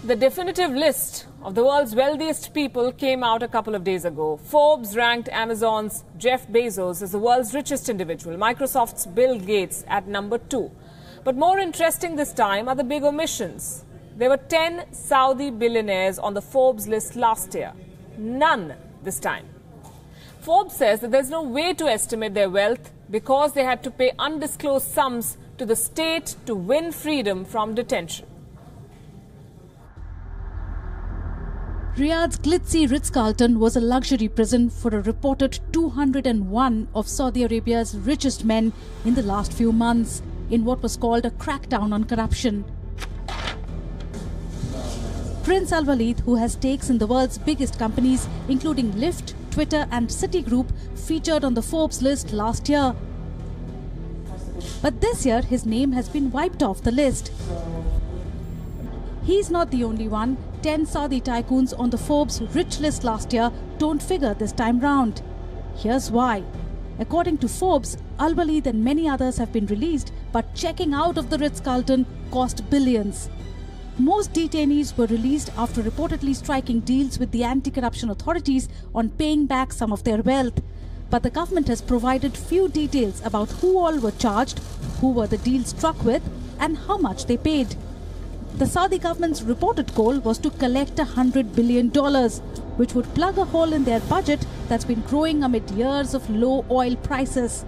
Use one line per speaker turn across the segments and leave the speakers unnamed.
The definitive list of the world's wealthiest people came out a couple of days ago. Forbes ranked Amazon's Jeff Bezos as the world's richest individual, Microsoft's Bill Gates at number 2. But more interesting this time are the big omissions. There were 10 Saudi billionaires on the Forbes list last year. None this time. Forbes says that there's no way to estimate their wealth because they had to pay undisclosed sums to the state to win freedom from detention.
Riyadh's glitzy Ritz-Carlton was a luxury prison for a reported 201 of Saudi Arabia's richest men in the last few months in what was called a crackdown on corruption. Prince Al-Walid, who has stakes in the world's biggest companies including Lyft, Twitter and Citigroup, featured on the Forbes list last year. But this year his name has been wiped off the list. He's not the only one. 10 Saudi tycoons on the Forbes rich list last year don't figure this time round. Here's why. According to Forbes, Al-Walid and many others have been released, but checking out of the Ritz-Carlton cost billions. Most detainees were released after reportedly striking deals with the anti-corruption authorities on paying back some of their wealth. But the government has provided few details about who all were charged, who were the deals struck with, and how much they paid. The Saudi government's reported goal was to collect $100 billion, which would plug a hole in their budget that's been growing amid years of low oil prices.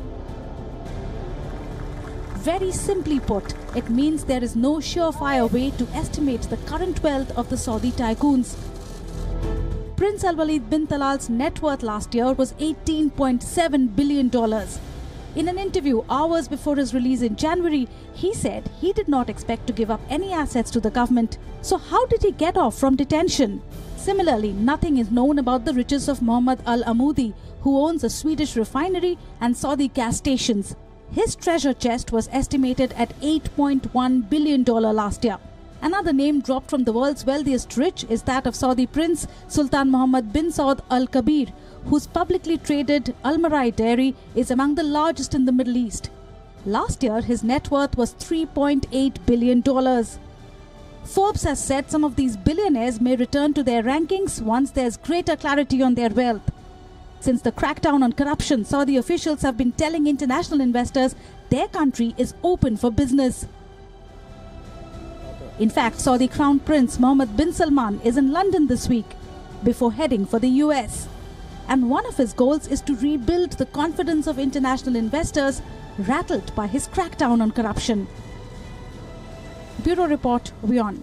Very simply put, it means there is no surefire way to estimate the current wealth of the Saudi tycoons. Prince Al-Walid bin Talal's net worth last year was $18.7 billion. In an interview hours before his release in January, he said he did not expect to give up any assets to the government. So how did he get off from detention? Similarly, nothing is known about the riches of Mohammed Al-Amoudi, who owns a Swedish refinery and Saudi gas stations. His treasure chest was estimated at $8.1 billion last year. Another name dropped from the world's wealthiest rich is that of Saudi Prince Sultan Mohammed bin Saud Al Kabir, whose publicly traded Al-Marai dairy is among the largest in the Middle East. Last year, his net worth was $3.8 billion. Forbes has said some of these billionaires may return to their rankings once there's greater clarity on their wealth. Since the crackdown on corruption, Saudi officials have been telling international investors their country is open for business. In fact, Saudi Crown Prince Mohammed bin Salman is in London this week before heading for the US. And one of his goals is to rebuild the confidence of international investors rattled by his crackdown on corruption. Bureau Report, WION.